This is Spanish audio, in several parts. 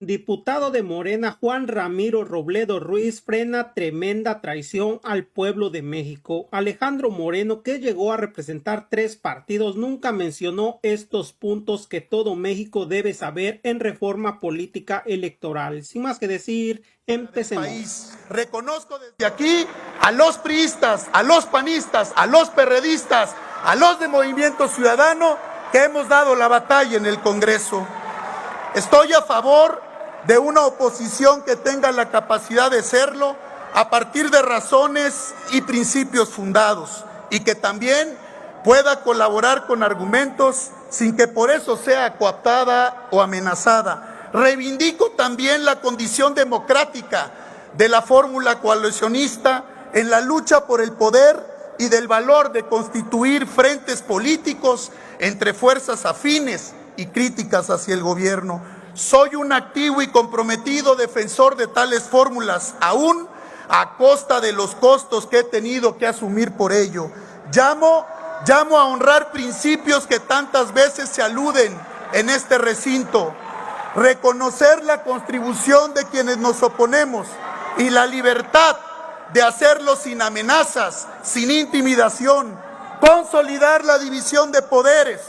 Diputado de Morena Juan Ramiro Robledo Ruiz frena tremenda traición al pueblo de México. Alejandro Moreno, que llegó a representar 3 partidos, nunca mencionó estos puntos que todo México debe saber en reforma política electoral. Sin más que decir, empecemos. Reconozco desde aquí a los priistas, a los panistas, a los perredistas, a los de Movimiento Ciudadano que hemos dado la batalla en el Congreso. Estoy a favor de una oposición que tenga la capacidad de serlo a partir de razones y principios fundados y que también pueda colaborar con argumentos sin que por eso sea cooptada o amenazada. Reivindico también la condición democrática de la fórmula coalicionista en la lucha por el poder y del valor de constituir frentes políticos entre fuerzas afines y críticas hacia el gobierno. Soy un activo y comprometido defensor de tales fórmulas, aún a costa de los costos que he tenido que asumir por ello. Llamo a honrar principios que tantas veces se aluden en este recinto, reconocer la contribución de quienes nos oponemos y la libertad de hacerlo sin amenazas, sin intimidación, consolidar la división de poderes,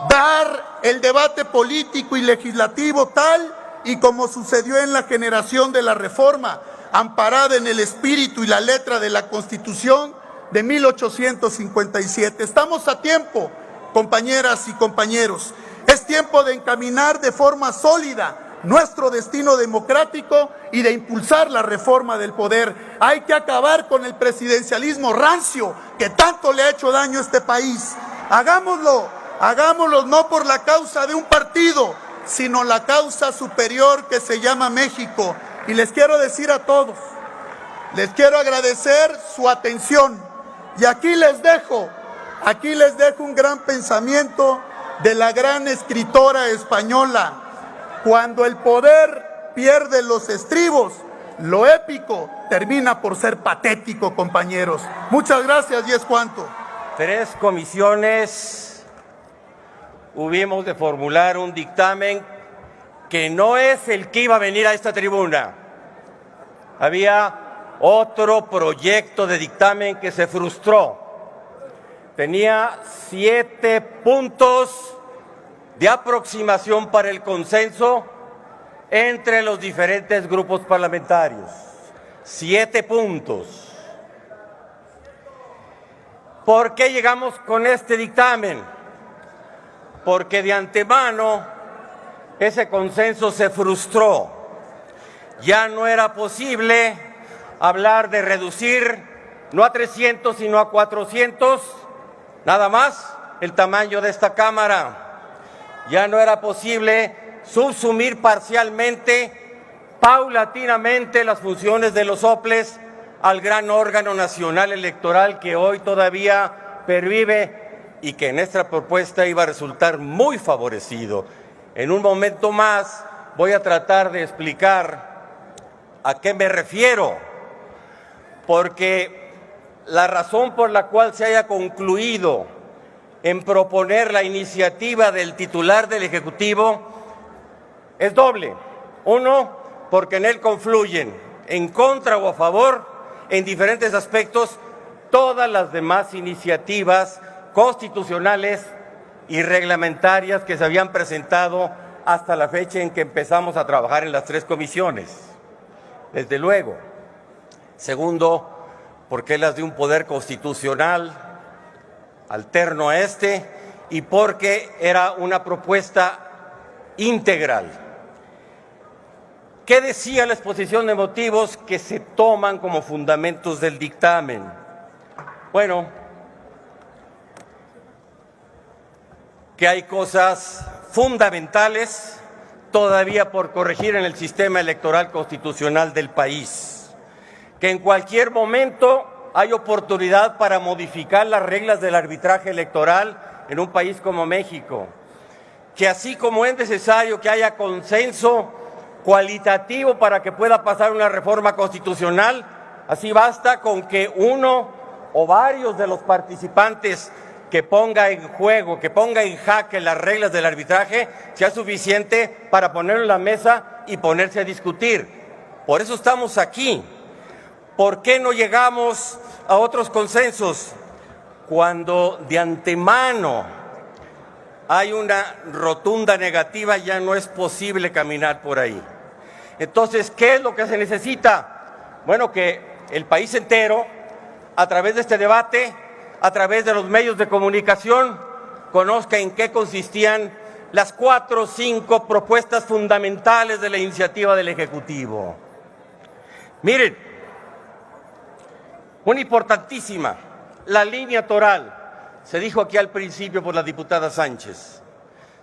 dar el debate político y legislativo tal y como sucedió en la generación de la reforma, amparada en el espíritu y la letra de la Constitución de 1857. Estamos a tiempo, compañeras y compañeros. Es tiempo de encaminar de forma sólida nuestro destino democrático y de impulsar la reforma del poder. Hay que acabar con el presidencialismo rancio que tanto le ha hecho daño a este país. Hagámoslo no por la causa de un partido, sino la causa superior que se llama México. Y les quiero decir a todos, les quiero agradecer su atención. Y aquí les dejo un gran pensamiento de la gran escritora española. Cuando el poder pierde los estribos, lo épico termina por ser patético, compañeros. Muchas gracias y es cuanto. 3 comisiones hubimos de formular un dictamen que no es el que iba a venir a esta tribuna. Había otro proyecto de dictamen que se frustró. Tenía 7 puntos de aproximación para el consenso entre los diferentes grupos parlamentarios. 7 puntos. ¿Por qué llegamos con este dictamen? Porque de antemano ese consenso se frustró. Ya no era posible hablar de reducir no a 300 sino a 400, nada más el tamaño de esta Cámara. Ya no era posible subsumir parcialmente, paulatinamente las funciones de los soples al gran órgano nacional electoral que hoy todavía pervive y que en esta propuesta iba a resultar muy favorecido. En un momento más voy a tratar de explicar a qué me refiero, porque la razón por la cual se haya concluido en proponer la iniciativa del titular del Ejecutivo es doble. Uno, porque en él confluyen, en contra o a favor, en diferentes aspectos, todas las demás iniciativas constitucionales y reglamentarias que se habían presentado hasta la fecha en que empezamos a trabajar en las 3 comisiones. Desde luego. Segundo, porque las de un poder constitucional alterno a este y porque era una propuesta integral. ¿Qué decía la exposición de motivos que se toman como fundamentos del dictamen? Bueno, que hay cosas fundamentales todavía por corregir en el sistema electoral constitucional del país, que en cualquier momento hay oportunidad para modificar las reglas del arbitraje electoral en un país como México, que así como es necesario que haya consenso cualitativo para que pueda pasar una reforma constitucional, así basta con que uno o varios de los participantes que ponga en juego, que ponga en jaque las reglas del arbitraje, sea suficiente para ponerlo en la mesa y ponerse a discutir. Por eso estamos aquí. ¿Por qué no llegamos a otros consensos? Cuando de antemano hay una rotunda negativa, ya no es posible caminar por ahí. Entonces, ¿qué es lo que se necesita? Bueno, que el país entero, a través de este debate, a través de los medios de comunicación, conozca en qué consistían las 4 o 5 propuestas fundamentales de la iniciativa del Ejecutivo. Miren, una importantísima, la línea toral, se dijo aquí al principio por la diputada Sánchez.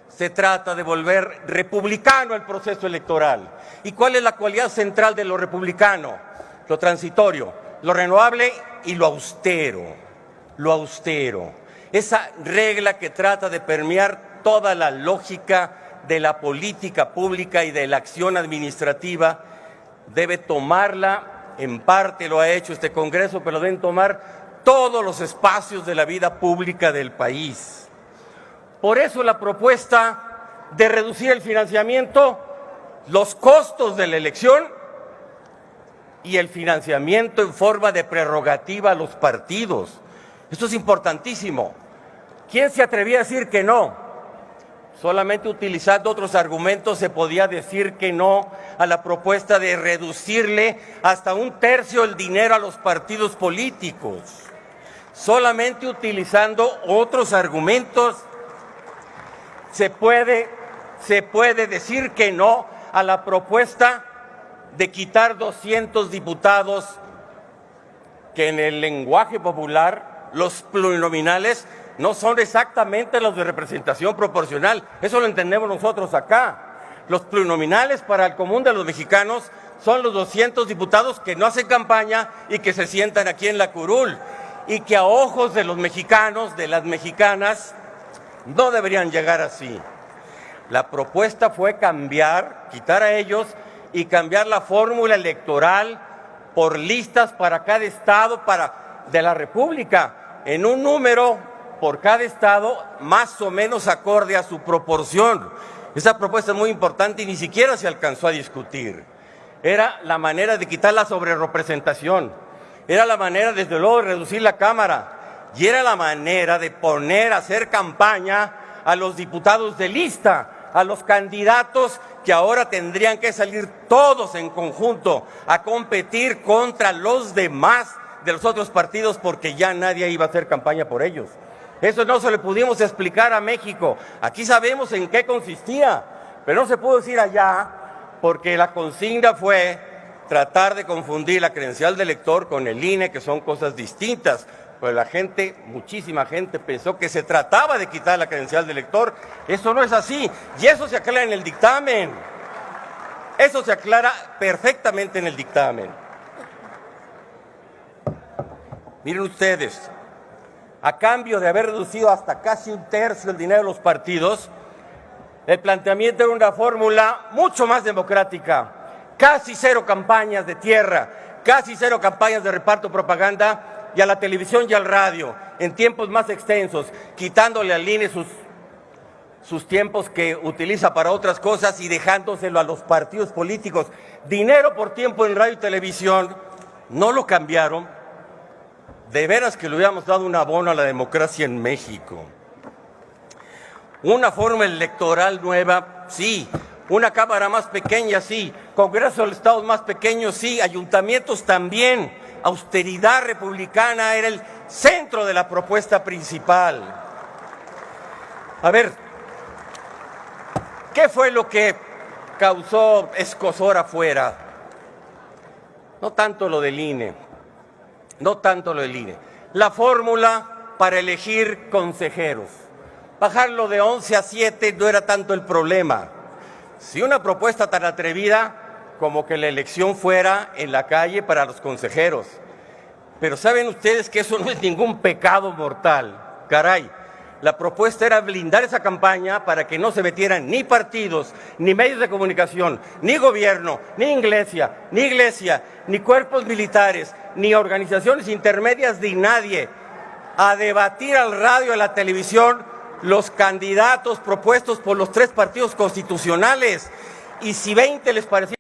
Se trata de volver republicano el proceso electoral. ¿Y cuál es la cualidad central de lo republicano? Lo transitorio, lo renovable y lo austero. Lo austero. Esa regla que trata de permear toda la lógica de la política pública y de la acción administrativa, debe tomarla, en parte lo ha hecho este Congreso, pero deben tomar todos los espacios de la vida pública del país. Por eso la propuesta de reducir el financiamiento, los costos de la elección y el financiamiento en forma de prerrogativa a los partidos. Esto es importantísimo. ¿Quién se atrevía a decir que no? Solamente utilizando otros argumentos se podía decir que no a la propuesta de reducirle hasta 1/3 el dinero a los partidos políticos. Solamente utilizando otros argumentos se puede decir que no a la propuesta de quitar 200 diputados que en el lenguaje popular, los plurinominales, no son exactamente los de representación proporcional. Eso lo entendemos nosotros acá. Los plurinominales para el común de los mexicanos son los 200 diputados que no hacen campaña y que se sientan aquí en la curul y que a ojos de los mexicanos, de las mexicanas, no deberían llegar así. La propuesta fue quitar a ellos y cambiar la fórmula electoral por listas para cada estado de la República, en un número por cada estado más o menos acorde a su proporción. Esa propuesta es muy importante y ni siquiera se alcanzó a discutir. Era la manera de quitar la sobrerepresentación, era la manera desde luego de reducir la Cámara y era la manera de poner a hacer campaña a los diputados de lista, a los candidatos que ahora tendrían que salir todos en conjunto a competir contra los demás de los otros partidos porque ya nadie iba a hacer campaña por ellos. Eso no se le pudimos explicar a México. Aquí sabemos en qué consistía, pero no se pudo decir allá porque la consigna fue tratar de confundir la credencial de elector con el INE, que son cosas distintas. Pues la gente, muchísima gente pensó que se trataba de quitar la credencial de elector. Eso no es así y eso se aclara en el dictamen. Eso se aclara perfectamente en el dictamen. Miren ustedes, a cambio de haber reducido hasta casi 1/3 el dinero de los partidos, el planteamiento era una fórmula mucho más democrática, casi 0 campañas de tierra, casi 0 campañas de reparto propaganda y a la televisión y al radio, en tiempos más extensos, quitándole al INE sus tiempos que utiliza para otras cosas y dejándoselo a los partidos políticos. Dinero por tiempo en radio y televisión, no lo cambiaron. De veras que le hubiéramos dado un abono a la democracia en México. Una forma electoral nueva, sí. Una Cámara más pequeña, sí. Congreso de los Estados más pequeños, sí. Ayuntamientos también. Austeridad republicana era el centro de la propuesta principal. A ver, ¿qué fue lo que causó escozor afuera? No tanto lo del INE. La fórmula para elegir consejeros. Bajarlo de 11 a 7 no era tanto el problema. Si una propuesta tan atrevida como que la elección fuera en la calle para los consejeros. Pero saben ustedes que eso no es ningún pecado mortal. Caray, la propuesta era blindar esa campaña para que no se metieran ni partidos, ni medios de comunicación, ni gobierno, ni iglesia, ni cuerpos militares, ni organizaciones intermedias, ni nadie, a debatir al radio y a la televisión los candidatos propuestos por los 3 partidos constitucionales. y si 20 les parecía